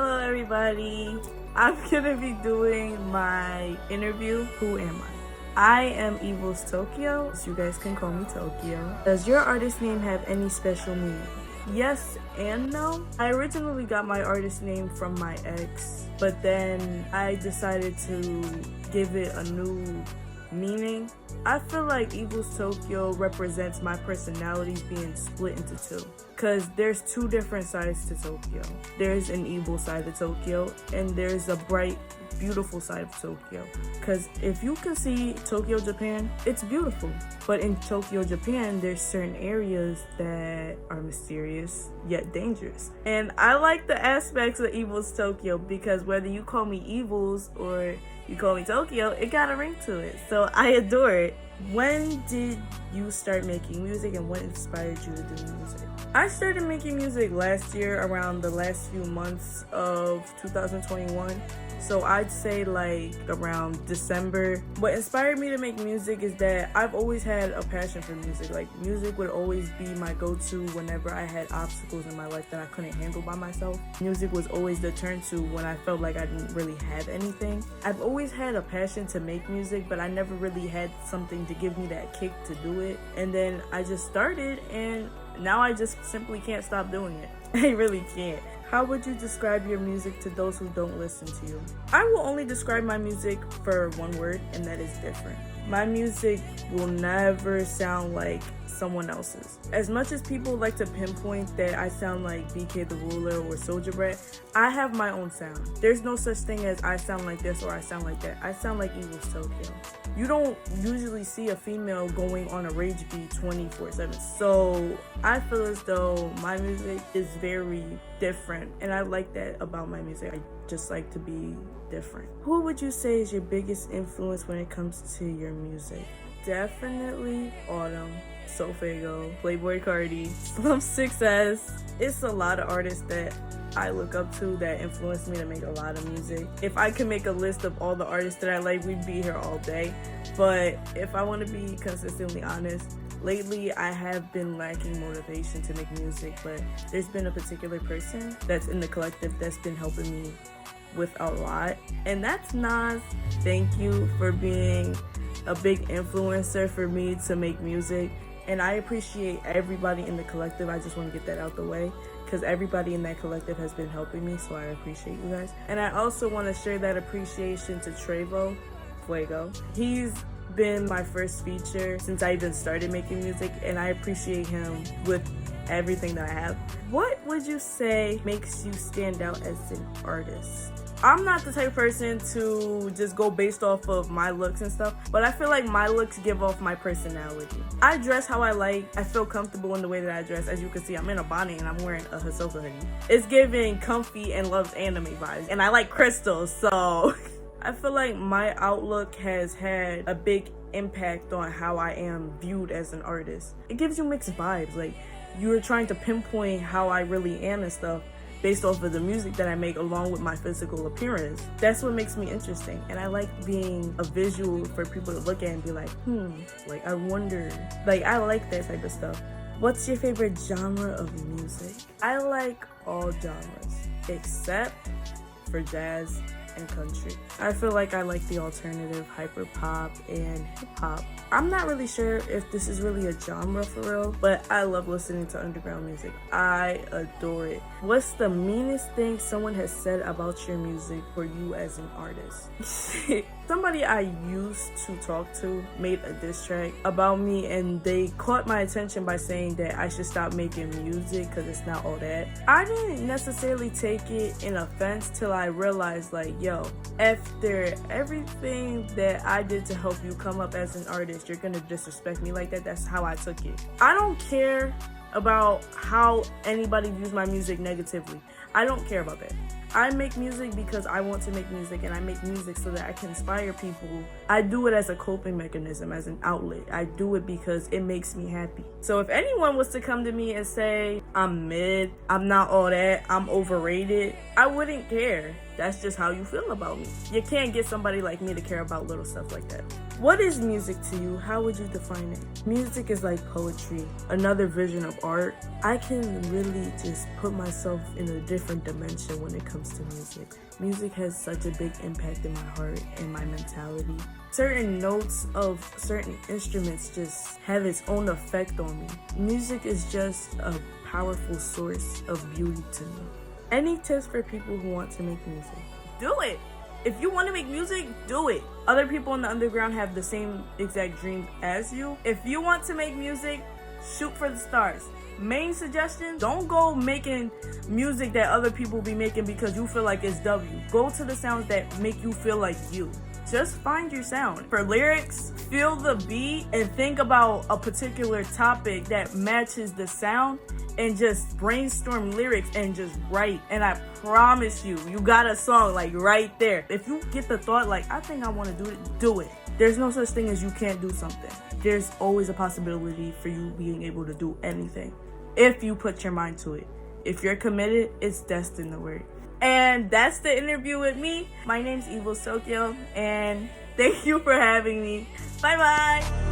Hello everybody. I'm gonna be doing my interview, Who Am I? I am evilstokyo, so you guys can call me Tokyo. Does your artist name have any special meaning? Yes and no. I originally got my artist name from my ex, but then I decided to give it a new meaning. I feel like evilstokyo represents my personalities being split into two, because there's two different sides to Tokyo. There's an evil side of Tokyo and there's a bright, beautiful side of Tokyo. Because if you can see Tokyo, Japan, it's beautiful, but in Tokyo, Japan, there's certain areas that are mysterious yet dangerous. And I like the aspects of evilstokyo, because whether you call me Evils or you call me Tokyo, it got a ring to it, so I adore it. When did you start making music and what inspired you to do music? I started making music last year, around the last few months of 2021. So I'd say like around December. What inspired me to make music is that I've always had a passion for music. Like, music would always be my go-to whenever I had obstacles in my life that I couldn't handle by myself. Music was always the turn to when I felt like I didn't really have anything. I've always had a passion to make music, but I never really had something to give me that kick to do it. And then I just started, and now I just simply can't stop doing it. I really can't. How would you describe your music to those who don't listen to you? I will only describe my music for one word, and that is different. My music will never sound like someone else's. As much as people like to pinpoint that I sound like BK the Ruler or Soulja Brat, I have my own sound. There's no such thing as I sound like this or I sound like that. I sound like evilstokyo. You don't usually see a female going on a rage beat 24/7. So I feel as though my music is very different, and I like that about my music. I just like to be different. Who would you say is your biggest influence when it comes to your music? Definitely Autumn, Soulfago, Playboy Cardi, Slum Success. It's a lot of artists that I look up to that influenced me to make a lot of music. If I could make a list of all the artists that I like, we'd be here all day. But if I want to be consistently honest, lately I have been lacking motivation to make music, but there's been a particular person that's in the collective that's been helping me with a lot, and that's Nas. Thank you for being a big influencer for me to make music, and I appreciate everybody in the collective. I just want to get that out the way, because everybody in that collective has been helping me, so I appreciate you guys. And I also want to share that appreciation to Trevo Fuego. He's been my first feature since I even started making music, and I appreciate him with everything that I have. What would you say makes you stand out as an artist? I'm not the type of person to just go based off of my looks and stuff, but I feel like my looks give off my personality. I dress how I like. I feel comfortable in the way that I dress. As you can see, I'm in a bonnet and I'm wearing a Hisoka hoodie. It's giving comfy and loves anime vibes, and I like crystals, so I feel like my outlook has had a big impact on how I am viewed as an artist. It gives you mixed vibes. Like, you're trying to pinpoint how I really am and stuff based off of the music that I make, along with my physical appearance. That's what makes me interesting, and I like being a visual for people to look at and be like, like, I wonder. Like, I like that type of stuff. What's your favorite genre of music? I like all genres except for jazz and country. I feel like I like the alternative, hyper pop, and hip hop. I'm not really sure if this is really a genre for real, but I love listening to underground music. I adore it. What's the meanest thing someone has said about your music for you as an artist? Somebody I used to talk to made a diss track about me, and they caught my attention by saying that I should stop making music because it's not all that. I didn't necessarily take it in offense till I realized, like, yo, after everything that I did to help you come up as an artist, you're gonna disrespect me like that. That's how I took it. I don't care about how anybody views my music negatively. I don't care about that. I make music because I want to make music, and I make music so that I can inspire people. I do it as a coping mechanism, as an outlet. I do it because it makes me happy. So if anyone was to come to me and say, I'm mid, I'm not all that, I'm overrated, I wouldn't care. That's just how you feel about me. You can't get somebody like me to care about little stuff like that. What is music to you? How would you define it? Music is like poetry, another vision of art. I can really just put myself in a different dimension when it comes comes to music. Music has such a big impact in my heart and my mentality. Certain notes of certain instruments just have its own effect on me. Music is just a powerful source of beauty to me. Any tips for people who want to make music? Do it! If you want to make music, do it. Other people in the underground have the same exact dreams as you. If you want to make music, shoot for the stars. Main suggestion, don't go making music that other people be making because you feel like it's W. Go to the sounds that make you feel like you. Just find your sound. For lyrics, feel the beat and think about a particular topic that matches the sound and just brainstorm lyrics and just write. And I promise you, you got a song like right there. If you get the thought like, I think I want to do it, do it. There's no such thing as you can't do something. There's always a possibility for you being able to do anything if you put your mind to it. If you're committed, it's destined to work. And that's the interview with me. My name's evilstokyo, and thank you for having me. Bye bye.